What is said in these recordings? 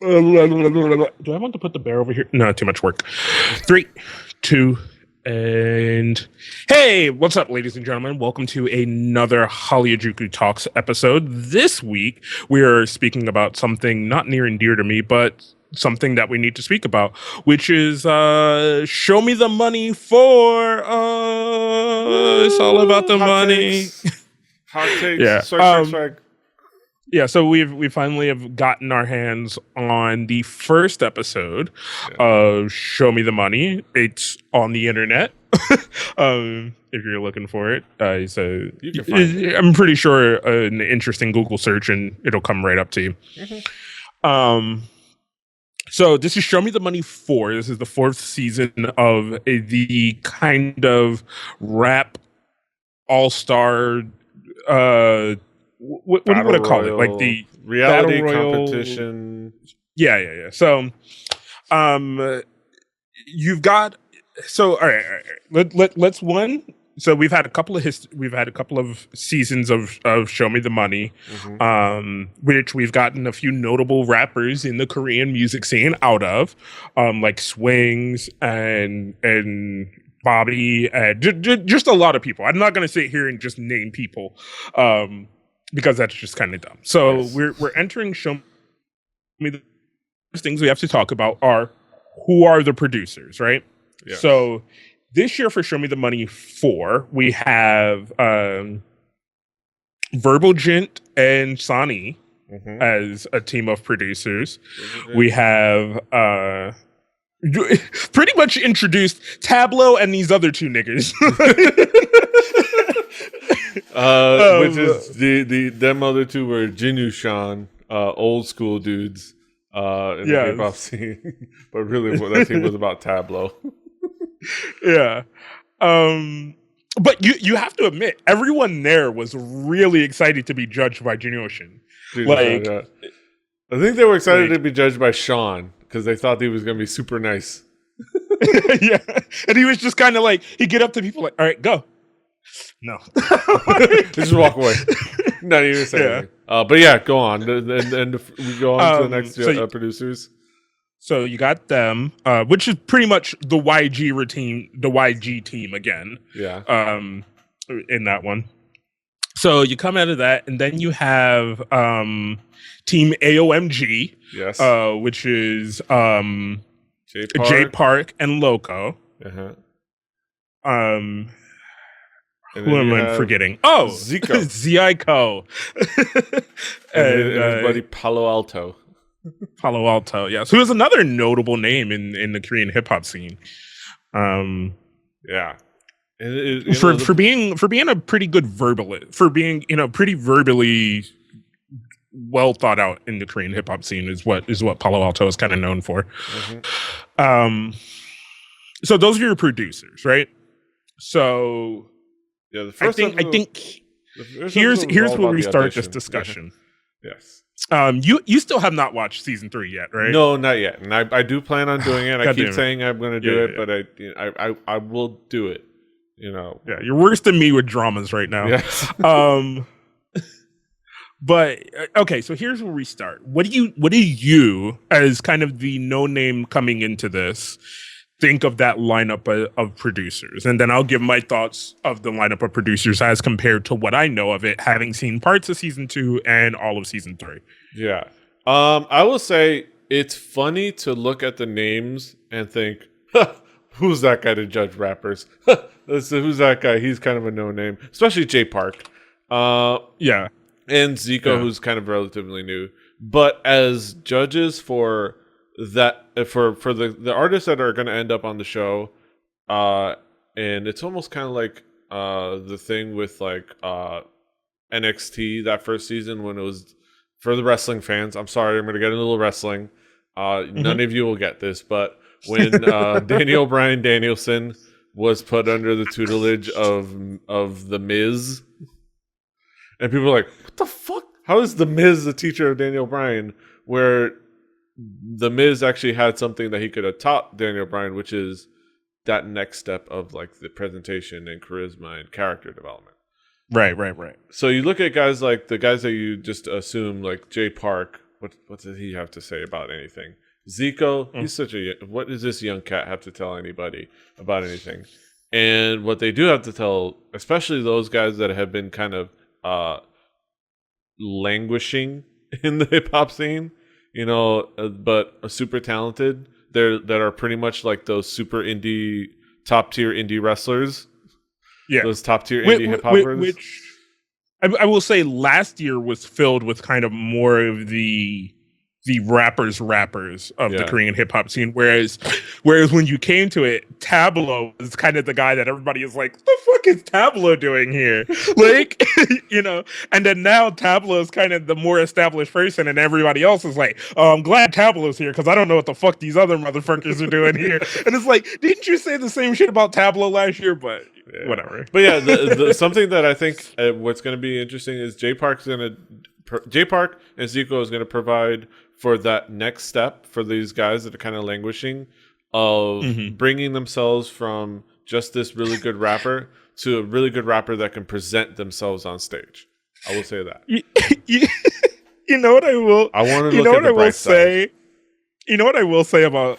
Do I want to put the bear over here? No, too much work. Three, two, and hey, what's up, ladies and gentlemen? Welcome to another Hallyujuku Talks episode. This week, we are speaking about something not near and dear to me, but something that we need to speak about, which is Show Me the Money for it's all about the Hot money. Hot takes. Yeah. Swag. Yeah, so we finally have gotten our hands on the first episode of Show Me the Money. It's on the internet. If you're looking for it, so You can find it. I'm pretty sure an interesting Google search and it'll come right up to you. Mm-hmm. So this is Show Me the Money 4. This is the fourth season of the kind of rap all-star what do you want to call it? Like the reality Battle Royal competition. Yeah. So, you've got all right. Let's one. So we've had a couple of seasons of Show Me the Money, which we've gotten a few notable rappers in the Korean music scene out of, like Swings and Bobby, and just a lot of people. I'm not going to sit here and just name people, because that's just kind of dumb. So we're entering Show Me the first things we have to talk about are who are the producers, right? Yes. So this year for Show Me the Money 4, we have Verbal Gent and Sani as a team of producers. We have pretty much introduced Tableau and these other two niggas. Which is them other two were Jinu Shan, old school dudes in the K-pop scene. But really that team was about Tableau. Yeah. But you have to admit, everyone there was really excited to be judged by Jin Shin. Like, I think they were excited to be judged by Sean because they thought he was going to be super nice. Yeah. And he was just kind of like, he'd get up to people like, all right, go. No. Just walk away. Not even say anything. But yeah, go on. And we go on to the next producers. So you got them, which is pretty much the YG team again. Yeah. In that one. So you come out of that, and then you have Team AOMG, yes, which is J Park and Loco. Who am I forgetting? Oh, Zico. Zico. and his buddy Palo Alto. Palo Alto, yes. Who is another notable name in the Korean hip hop scene. Yeah. For being a pretty good verbalist, for being pretty verbally well thought out in the Korean hip hop scene is what Palo Alto is kind of known for. So those are your producers, right? So yeah, the first I think here's where we start this discussion. Yes. You still have not watched season 3 yet, right? No, not yet. And I do plan on doing it. I keep saying I'm going to do it, but I will do it. Yeah, you're worse than me with dramas right now. Yes. But okay, so here's where we start. What do you as kind of the no name coming into this think of that lineup of producers? And then I'll give my thoughts of the lineup of producers as compared to what I know of it, having seen parts of season 2 and all of season 3. Yeah. I will say it's funny to look at the names and think, who's that guy to judge rappers? Who's that guy? He's kind of a no-name, especially J Park. Yeah. And Zico, who's kind of relatively new. But as judges for that, for the artists that are going to end up on the show, and it's almost kind of like the thing with like NXT that first season when it was for the wrestling fans. I'm sorry, I'm going to get into a little wrestling. None of you will get this, but when Daniel Bryan Danielson was put under the tutelage of the Miz, and people are like, "What the fuck? How is the Miz the teacher of Daniel Bryan?" Where the Miz actually had something that he could have taught Daniel Bryan, which is that next step of like the presentation and charisma and character development. Right. So you look at guys like the guys that you just assume, like J Park, what did he have to say about anything? Zico, he's such a what does this young cat have to tell anybody about anything? And what they do have to tell, especially those guys that have been kind of languishing in the hip hop scene, but are super talented. That are pretty much like those super indie, top tier indie wrestlers. Yeah, those top tier indie hip hoppers. Which I will say, last year was filled with kind of more of the rappers of the Korean hip hop scene. Whereas when you came to it, Tablo is kind of the guy that everybody is like, what the fuck is Tablo doing here? Like, and then now Tablo is kind of the more established person, and everybody else is like, oh, I'm glad Tablo's here because I don't know what the fuck these other motherfuckers are doing here. And it's like, didn't you say the same shit about Tablo last year? But whatever. But yeah, the something that I think what's going to be interesting is J Park and Zico is going to provide for that next step for these guys that are kind of languishing of bringing themselves from just this really good rapper to a really good rapper that can present themselves on stage. I will say that. You know what I will? I want to look at the bright side. You know what I will say about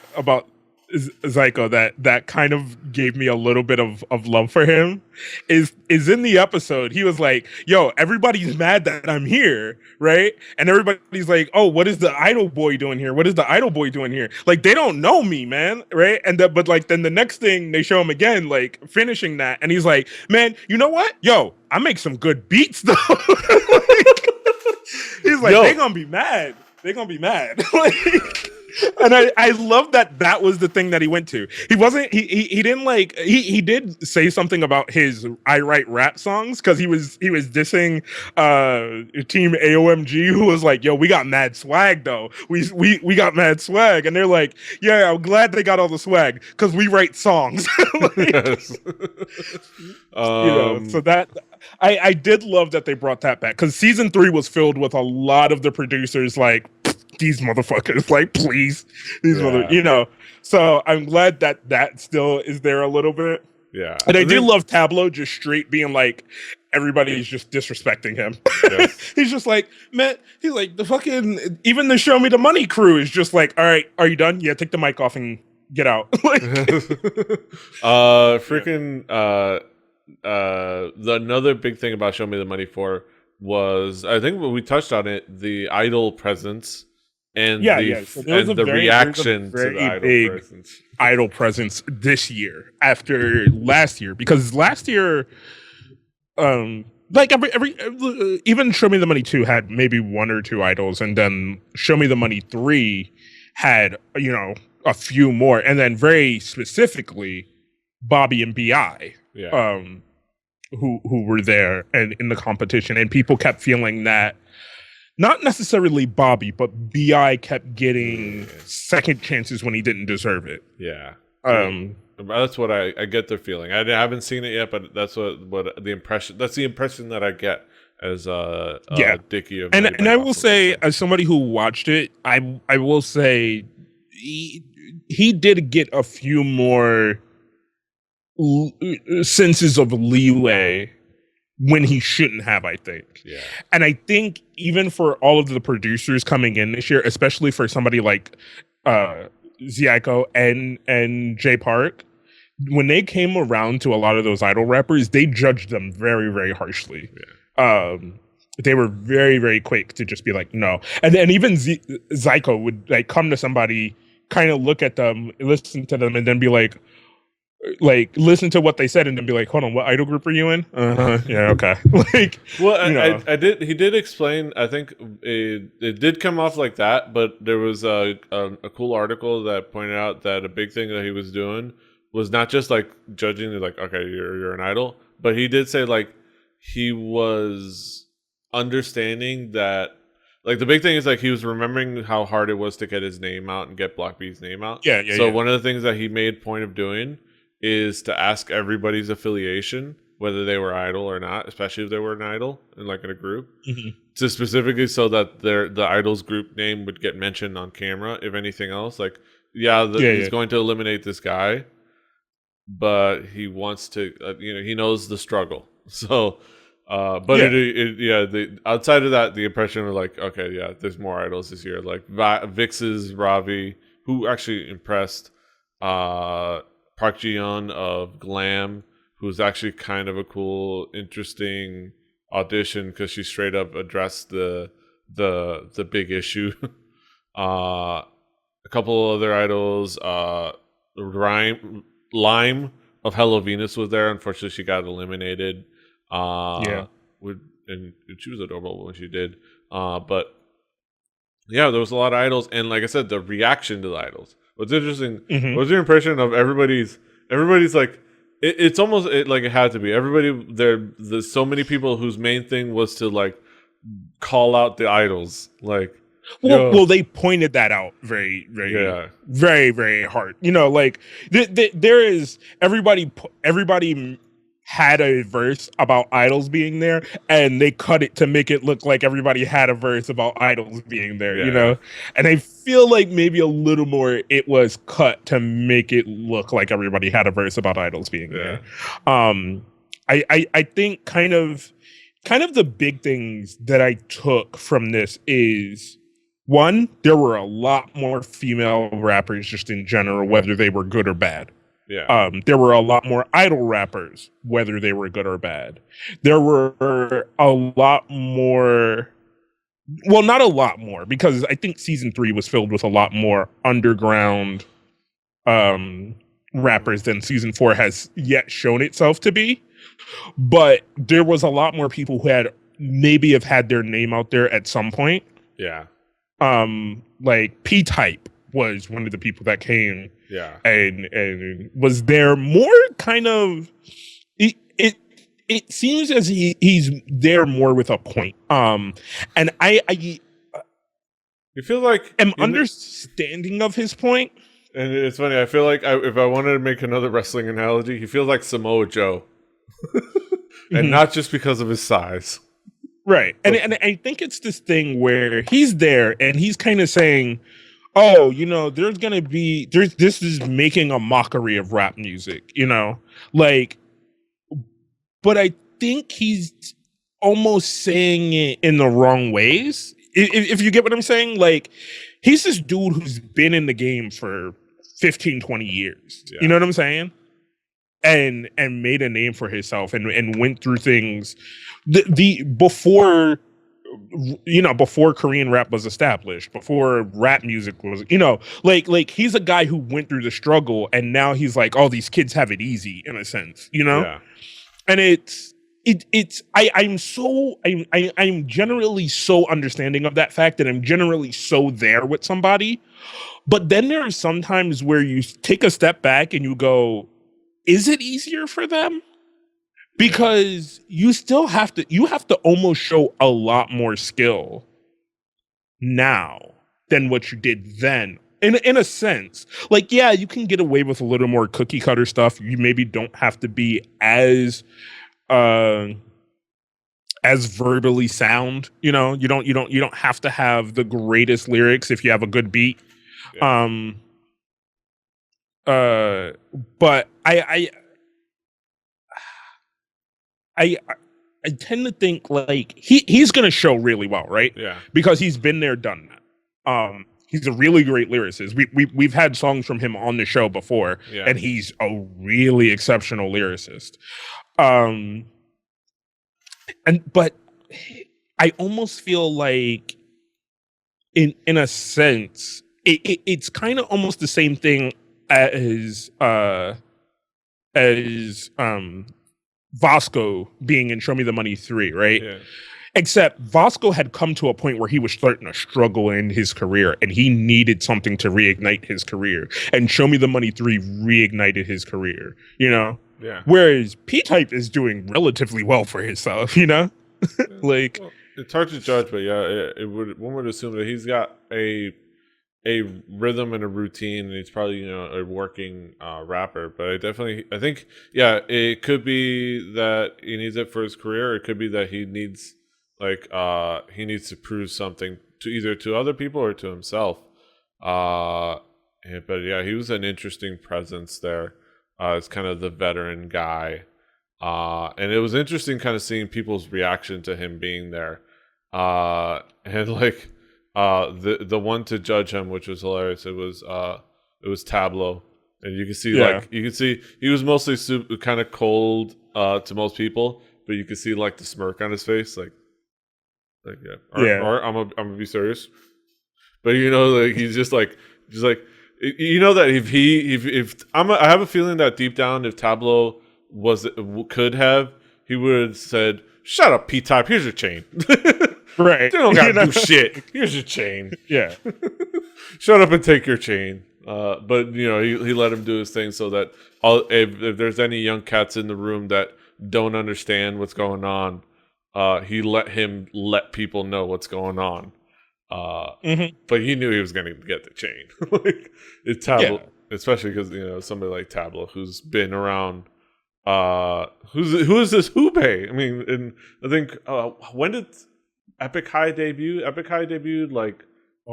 Zyko that kind of gave me a little bit of love for him is in the episode. He was like, yo, everybody's mad that I'm here, right? And everybody's like, oh, what is the idol boy doing here? What is the idol boy doing here? Like, they don't know me, man, right? And but like then the next thing they show him again, like finishing that, and he's like, man, you know what? Yo, I make some good beats though. He's like, they gonna be mad. They're gonna be mad. And I love that was the thing that he went to. He wasn't he didn't like he did say something about his I write rap songs because he was dissing team AOMG, who was like, yo, we got mad swag though. We got mad swag, and they're like, yeah, I'm glad they got all the swag because we write songs. So that I did love that they brought that back because season 3 was filled with a lot of the producers like, these motherfuckers, like, please, So I'm glad that still is there a little bit. Yeah, and I do love Tablo just straight being like, everybody's just disrespecting him. Yes. He's just like, man, he's like the fucking even the Show Me the Money crew is just like, all right, are you done? Yeah, take the mic off and get out. Like, the another big thing about Show Me the Money 4 was, I think we touched on it, the idol presence. And the reaction to the idol presence. Idol presence this year after last year, because last year, like every even Show Me the Money 2 had maybe 1 or 2 idols, and then Show Me the Money 3 had a few more, and then very specifically Bobby and Bi, who were there and in the competition, and people kept feeling that. Not necessarily Bobby, but Bi kept getting second chances when he didn't deserve it. Yeah. That's what I get the feeling. I haven't seen it yet, but that's what the impression. That's the impression that I get as Dickie of. And I will say, as somebody who watched it, I will say he did get a few more senses of leeway when he shouldn't have, I think. Yeah. And I think even for all of the producers coming in this year, especially for somebody like Zico and J Park, when they came around to a lot of those idol rappers, they judged them very, very harshly. Yeah. They were very, very quick to just be like, no. And even Zico would like come to somebody, kind of look at them, listen to them, and then be like listen to what they said and then be like, hold on, what idol group are you in? Yeah, okay. Like, well, he did explain, I think it did come off like that, but there was a cool article that pointed out that a big thing that he was doing was not just like judging like, okay, you're an idol, but he did say like he was understanding that, like, the big thing is like he was remembering how hard it was to get his name out and get Block B's name out. So one of the things that he made point of doing is to ask everybody's affiliation, whether they were idol or not, especially if they were an idol and like in a group, to specifically so that the idol's group name would get mentioned on camera. If anything else, like, he's going to eliminate this guy, but he wants to, he knows the struggle. So But outside of that, the impression was like, okay, yeah, there's more idols this year. Like Vix's Ravi, who actually impressed. Park Ji-yeon of Glam, who's actually kind of a cool, interesting audition because she straight up addressed the big issue. A couple other idols, Lime of Hello Venus was there. Unfortunately, she got eliminated. And she was adorable when she did. But yeah, there was a lot of idols, and like I said, the reaction to the idols. What's interesting? What's your impression of everybody's like? It's almost like it had to be everybody. There's so many people whose main thing was to like call out the idols. Like, well, they pointed that out very, very, very, very hard. You know, like there is everybody had a verse about idols being there, and they cut it to make it look like everybody had a verse about idols being there, you know? And I feel like maybe a little more it was cut to make it look like everybody had a verse about idols being there. I think kind of the big things that I took from this is, one, there were a lot more female rappers just in general, whether they were good or bad. There were a lot more idol rappers, whether they were good or bad. There were a lot more, well, not a lot more, because I think season 3 was filled with a lot more underground rappers than season 4 has yet shown itself to be. But there was a lot more people who had maybe have had their name out there at some point. Like P-Type was one of the people that came and was there more kind of it seems as he's there more with a point. And I you feel like am understanding of his point. And it's funny, I feel like if I wanted to make another wrestling analogy, he feels like Samoa Joe. And not just because of his size. Right. And I think it's this thing where he's there and he's kind of saying, oh, you know, this is making a mockery of rap music, you know, like, but I think he's almost saying it in the wrong ways. If you get what I'm saying, like, he's this dude who's been in the game for 15, 20 years. You know what I'm saying? And made a name for himself and went through things before Korean rap was established, before rap music was, you know, like he's a guy who went through the struggle, and now he's like, oh, these kids have it easy in a sense, you know? And I'm generally so understanding of that fact, that I'm generally so there with somebody. But then there are some times where you take a step back and you go, is it easier for them? Because you have to almost show a lot more skill now than what you did then. In a sense, like, yeah, you can get away with a little more cookie cutter stuff. You maybe don't have to be as verbally sound, you know. You don't have to have the greatest lyrics if you have a good beat. But I tend to think like he's gonna show really well, right? Because he's been there, done that. He's a really great lyricist. We've had songs from him on the show before, and he's a really exceptional lyricist. But I almost feel like in a sense it's kind of almost the same thing as Vasco being in Show Me the Money 3, right? Except Vasco had come to a point where he was starting to struggle in his career, and he needed something to reignite his career. And Show Me the Money 3 reignited his career, you know? Whereas P-Type is doing relatively well for himself, you know? Like, well, it's hard to judge, but one would assume that he's got a rhythm and a routine, and he's probably, you know, a working rapper. But I think it could be that he needs it for his career, or it could be that he needs to prove something to other people or to himself. But yeah, he was an interesting presence there as kind of the veteran guy. And it was interesting kind of seeing people's reaction to him being there. And like the one to judge him, which was hilarious, it was Tableau. And you can see he was mostly kind of cold to most people, but you could see like the smirk on his face, like yeah. Or I'm gonna be serious. But like he's just like that I have a feeling that deep down, if Tableau he would have said, "Shut up, P-Type. Here's your chain." Right. You don't gotta do shit. Here's your chain. Yeah. Shut up and take your chain. But he let him do his thing so that if there's any young cats in the room that don't understand what's going on, he let people know what's going on. But he knew he was going to get the chain. Like it's Tableau, especially because somebody like Tableau who's been around. Who is this Hubei? I mean, and I think when did Epic High debut? Epic High debuted like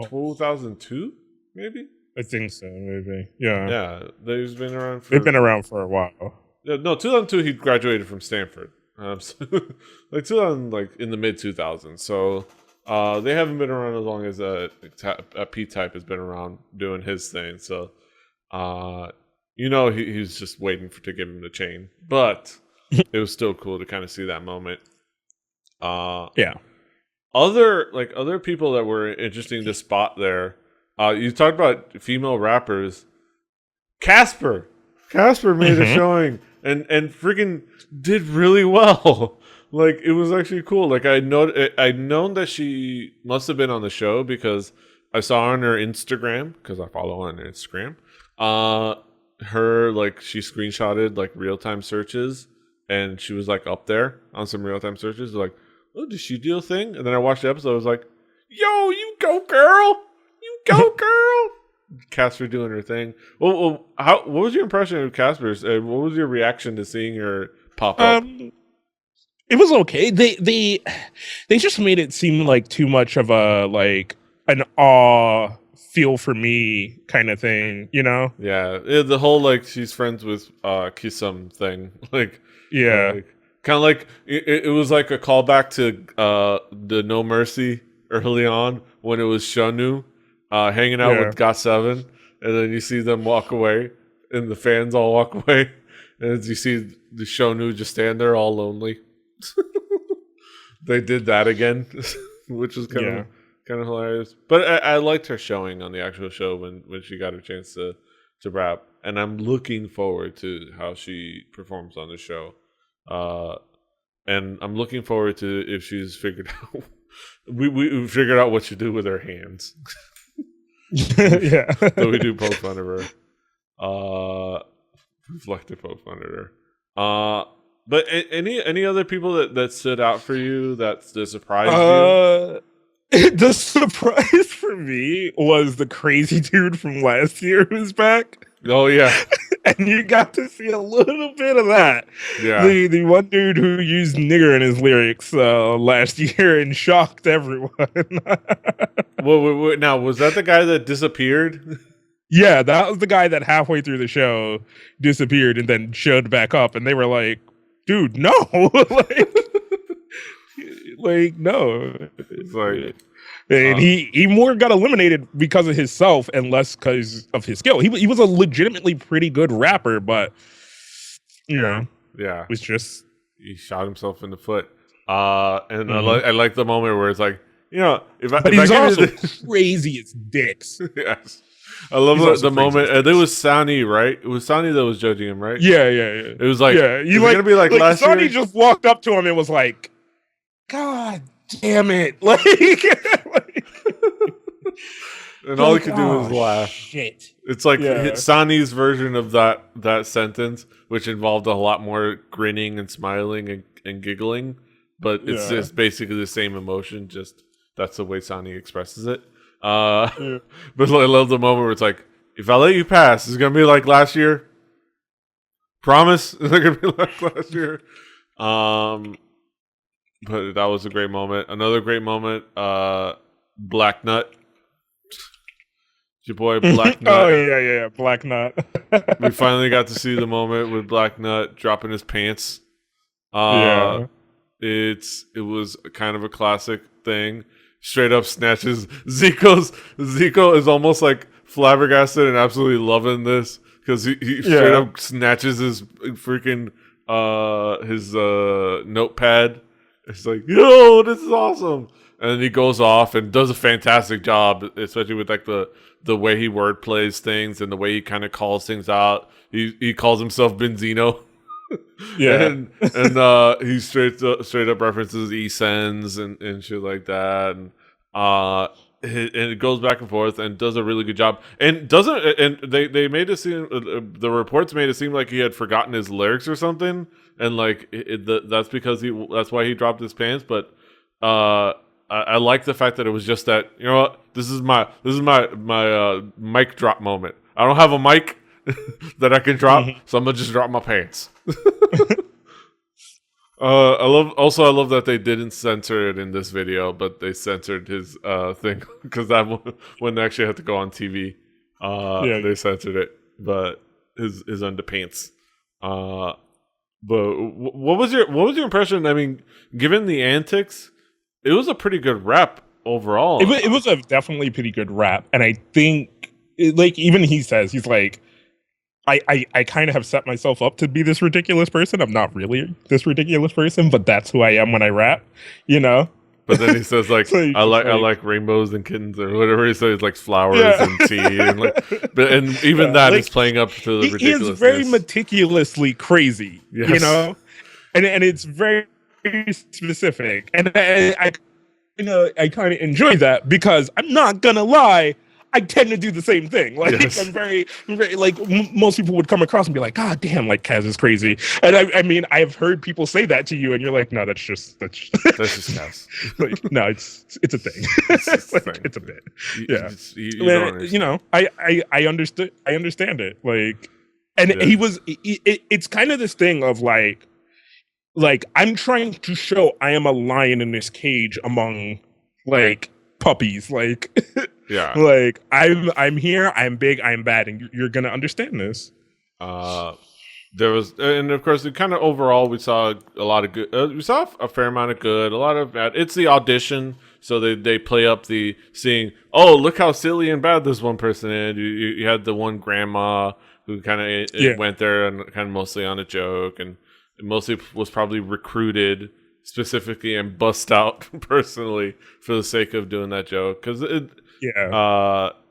2002, maybe. I think so, maybe. Yeah. Yeah, they've been around for a while. Yeah, no, 2002 he graduated from Stanford. Like 2000, like in the mid 2000s. So they haven't been around as long as P-Type has been around doing his thing. So he's just waiting to give him the chain. But it was still cool to kind of see that moment. Yeah. Other people that were interesting to spot there. You talked about female rappers. Casper made a showing and freaking did really well. Like it was actually cool. Like I'd known that she must have been on the show because I saw on her Instagram, because I follow her on Instagram. Her she screenshotted like real time searches, and she was like up there on some real time searches. Like, oh, did she do a thing? And then I watched the episode. I was like, yo, you go, girl. You go, girl. Casper doing her thing. Well, what was your impression of Casper's? And what was your reaction to seeing her pop up? It was okay. They just made it seem like too much of an awe feel for me kind of thing, Yeah, the whole she's friends with Kisum thing. Yeah. Kind of like it was like a callback to the No Mercy early on when it was Shonu hanging out with GOT7, and then you see them walk away, and the fans all walk away, and you see the Shonu just stand there all lonely. They did that again, which was kind of hilarious. But I liked her showing on the actual show when she got a chance to rap, and I'm looking forward to how she performs on the show. And I'm looking forward to if she's figured out we figured out what to do with her hands. Yeah. So we do poke fun of her. Reflective poke fun of her. But any other people that stood out for you that surprised you? The surprise for me was the crazy dude from last year who's back. Oh yeah. And you got to see a little bit of that. Yeah. The one dude who used nigger in his lyrics last year and shocked everyone. Wait, now, was that the guy that disappeared? Yeah, that was the guy that halfway through the show disappeared and then showed back up, and they were like, dude, no. No. It's like... And he more got eliminated because of himself and less because of his skill. He was a legitimately pretty good rapper, but yeah, it was just he shot himself in the foot. And I like the moment where it's like, but he's also crazy as dicks. Yes, I love the moment. There was Sani, right? It was Sani that was judging him, right? Yeah. It was like, you gonna be like last Sani year? just walked up to him and was like, God damn it! And all he could do was laugh. Shit. It's like Sani's version of that sentence, which involved a lot more grinning and smiling and giggling, but it's just basically the same emotion. Just that's the way Sani expresses it. But I love the moment where it's like, if I let you pass, it's gonna be like last year. Promise, it's not gonna be like last year. But that was a great moment. Another great moment. Black Nut. Your boy Black Nut. Oh yeah, Black Nut. We finally got to see the moment with Black Nut dropping his pants Uh, Yeah. it was kind of a classic thing. Straight up snatches Zico is almost like flabbergasted and absolutely loving this because he straight Yeah. up snatches his freaking his notepad. It's like, yo, this is awesome. And then he goes off and does a fantastic job, especially with like the way he word plays things and the way he kind of calls things out. He calls himself Benzino. Yeah. and he straight up references e-sends and shit like that, and it goes back and forth and does a really good job, and doesn't and they made it seem the reports made it seem like he had forgotten his lyrics or something, and like that's because that's why he dropped his pants, but I like the fact that it was just that, you know what, this is my mic drop moment. I don't have a mic that I can drop, so I'm gonna just drop my pants. I love that they didn't censor it in this video, but they censored his thing because that wouldn't actually have to go on TV. They censored it, but his underpants. But what was your impression? I mean, given the antics, it was a pretty good rap overall. It was a definitely pretty good rap, and I think like even he says he's like, I kind of have set myself up to be this ridiculous person. I'm not really this ridiculous person, but that's who I am when I rap, you know? But then he says like, so I like rainbows and kittens or whatever he says, like flowers and tea, and and even that is playing up to the ridiculousness. He is very meticulously crazy, you know, and it's very specific, and I kind of enjoy that because I'm not gonna lie, I tend to do the same thing. Like I'm very like most people would come across and be like, "God damn, like Kaz is crazy." And I mean, I've heard people say that to you, and you're like, "No, that's just Kaz." Like, no, it's a thing. It's a bit. You know, I understand it. Like, and he was. It's kind of this thing of like I'm trying to show I am a lion in this cage among like puppies, like. Yeah, like I'm here, I'm big, I'm bad, and you're gonna understand this. There was, and of course, kind of overall, we saw a lot of good. We saw a fair amount of good, a lot of bad. It's the audition, so they play up the seeing. Oh, look how silly and bad this one person is. You had the one grandma who kind of went there and kind of mostly on a joke, and mostly was probably recruited specifically and bust out personally for the sake of doing that joke because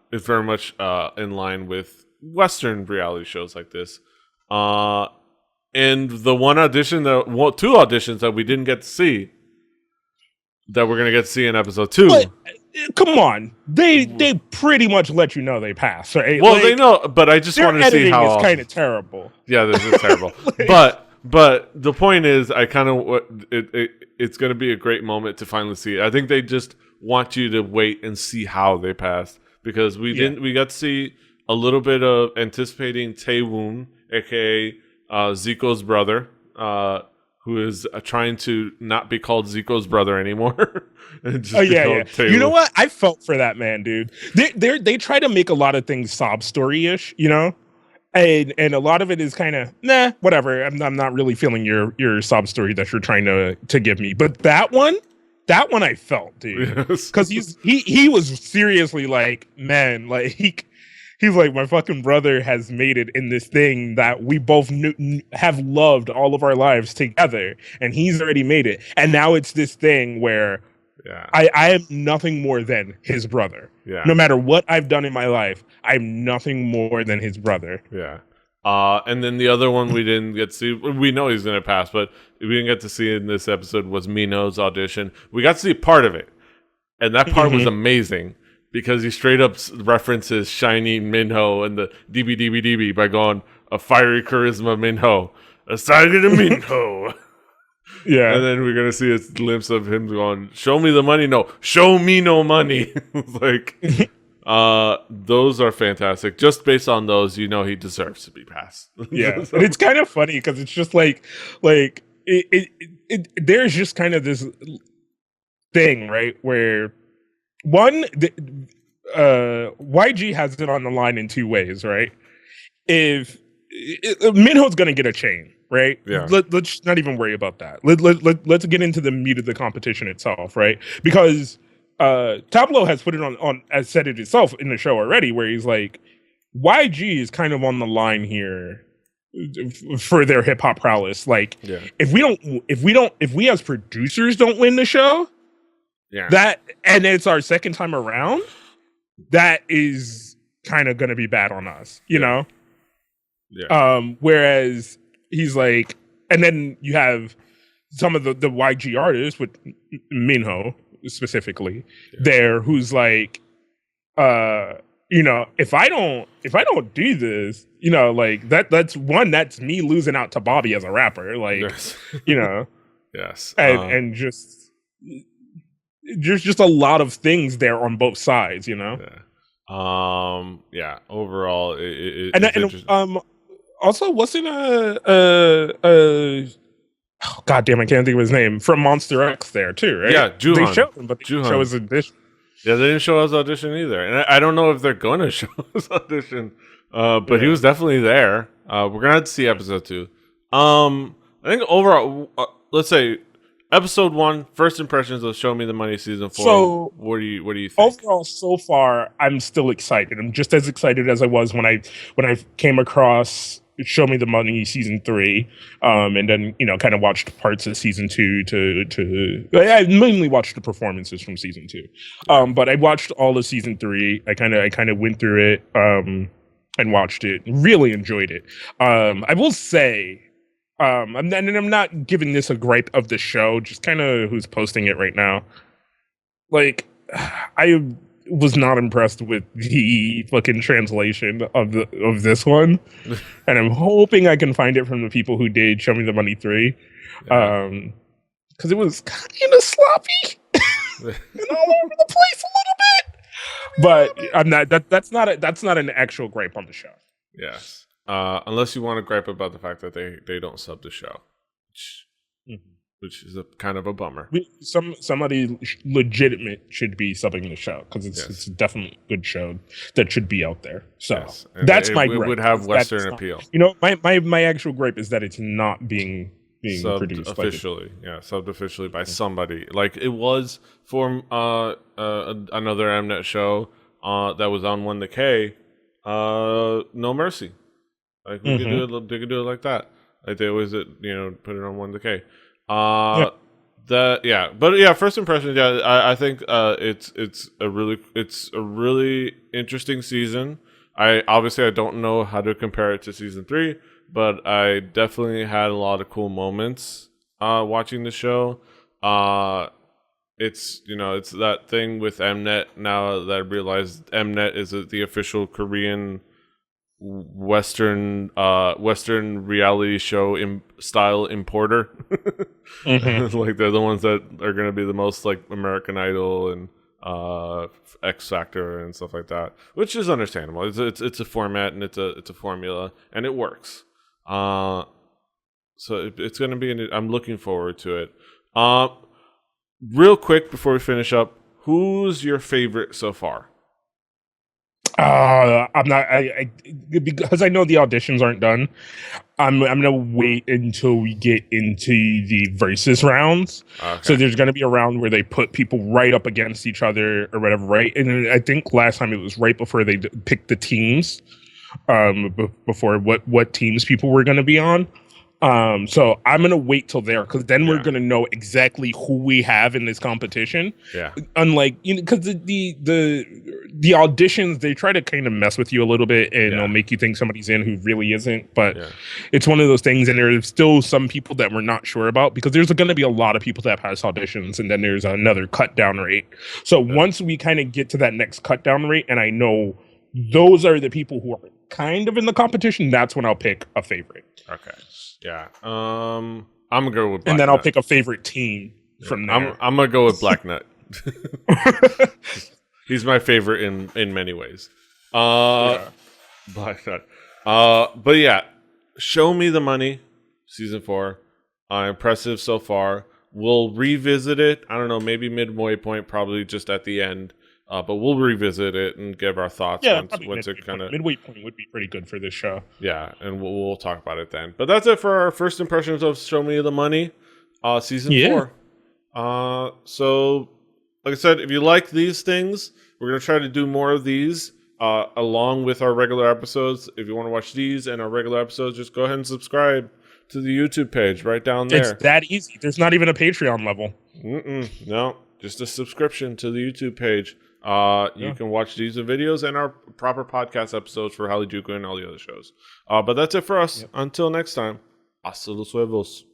it's very much in line with Western reality shows like this. And the one audition two auditions that we didn't get to see that we're gonna get to see in episode 2. But, come on, they pretty much let you know they passed, right? Well, they know, but I just wanted to see how it's kind of terrible. Yeah, this is terrible. But the point is, I kind of it's going to be a great moment to finally see it. I think they just want you to wait and see how they passed because we got to see a little bit of anticipating Taewon, aka Zico's brother, who is trying to not be called Zico's brother anymore. You know what? I felt for that man, dude. They try to make a lot of things sob story-ish, you know. And a lot of it is kind of whatever. I'm not really feeling your sob story that you're trying to give me. But that one I felt, dude, because he was seriously like, man, like he's like, my fucking brother has made it in this thing that we both have loved all of our lives together, and he's already made it, and now it's this thing where. Yeah. I am nothing more than his brother. Yeah. No matter what I've done in my life, I'm nothing more than his brother. Yeah. And then the other one we didn't get to see, we know he's going to pass, but we didn't get to see in this episode was Mino's audition. We got to see part of it. And that part was amazing because he straight up references Shiny Minho and the DB by going, a fiery charisma Minho, a saga to Minho. Yeah. And then we're going to see a glimpse of him going, show me the money. No, show me no money. Like, those are fantastic. Just based on those, you know he deserves to be passed. Yeah. And it's kind of funny because it's just like there's just kind of this thing, right? Where one, YG has it on the line in two ways, right? If Minho's going to get a chain, right? Yeah. Let's not even worry about that. Let's get into the meat of the competition itself, right? Because Tableau has put it on as said it itself in the show already, where he's like, YG is kind of on the line here for their hip hop prowess. Like, if we as producers don't win the show, that, and it's our second time around, that is kind of gonna be bad on us, you know? Whereas he's like, and then you have some of the YG artists with Minho specifically there, who's like, you know, if I don't do this, you know, like that's me losing out to Bobby as a rapper, like, you know, and just there's just a lot of things there on both sides, you know. Overall, and also wasn't God damn, I can't think of his name, from Monster X there too, right? Yeah, Juhan. They showed him, but they didn't show his audition. Yeah, they didn't show his audition either, and I don't know if they're going to show his audition. But he was definitely there. We're gonna have to see episode 2. I think overall, let's say episode 1, first impressions of Show Me the Money season 4. So, what do you think? Overall, so far, I'm still excited. I'm just as excited as I was when I came across Show Me the Money season 3, and then, you know, kind of watched parts of season 2 I mainly watched the performances from season 2. But I watched all of season 3. I kind of went through it and watched it. Really enjoyed it. I will say, I'm not giving this a gripe of the show, just kind of who's posting it right now. Like, I was not impressed with the fucking translation of this one, and I'm hoping I can find it from the people who did Show Me the Money 3, because it was kind of sloppy and all over the place a little bit. But I'm not. That's not an actual gripe on the show. Yes, unless you want to gripe about the fact that they don't sub the show, which is a kind of a bummer. Somebody legitimate should be subbing the show, because it's definitely a good show that should be out there. So that's my gripe. It would have Western appeal. You know, my actual gripe is that it's not being subbed produced officially. Subbed officially by somebody. Like it was for another Mnet show that was on 1-K. No Mercy. Like they could do it like that. Like they always, put it on 1-K. First impressions. I think it's a really interesting season. I don't know how to compare it to season 3, but I definitely had a lot of cool moments watching the show. It's that thing with Mnet now that I realized Mnet is the official Korean Western reality show style importer. Like they're the ones that are going to be the most like American Idol and X Factor and stuff like that, which is understandable. It's a format and it's a formula and it works. So it's going to be. I'm looking forward to it. Real quick before we finish up, who's your favorite so far? I'm not. Because I know the auditions aren't done. I'm gonna wait until we get into the versus rounds. Okay. So there's gonna be a round where they put people right up against each other or whatever, right? And I think last time it was right before they picked the teams, before what teams people were gonna be on. So I'm gonna wait till there, because then we're gonna know exactly who we have in this competition. Yeah. Unlike, because the auditions, they try to kind of mess with you a little bit and they'll make you think somebody's in who really isn't. But it's one of those things, and there's still some people that we're not sure about, because there's gonna be a lot of people that pass auditions, and then there's another cut down rate. So once we kind of get to that next cut down rate, and I know those are the people who are kind of in the competition, that's when I'll pick a favorite. Okay. Yeah. I'm gonna go with Black and then Nut. I'll pick a favorite team from there. I'm gonna go with Black Nut. He's my favorite in many ways. Black Nut. But yeah, Show Me the Money, season 4. Impressive so far. We'll revisit it. I don't know, maybe midway point, probably just at the end. but we'll revisit it and give our thoughts once it kind of midweight point would be pretty good for this show. Yeah, and we'll talk about it then. But that's it for our first impressions of Show Me the Money, season 4. So, like I said, if you like these things, we're gonna try to do more of these along with our regular episodes. If you want to watch these and our regular episodes, just go ahead and subscribe to the YouTube page right down there. It's that easy. There's not even a Patreon level. No, just a subscription to the YouTube page. You can watch these videos and our proper podcast episodes for Hallyujuku and all the other shows. But that's it for us. Until next time, hasta los huevos.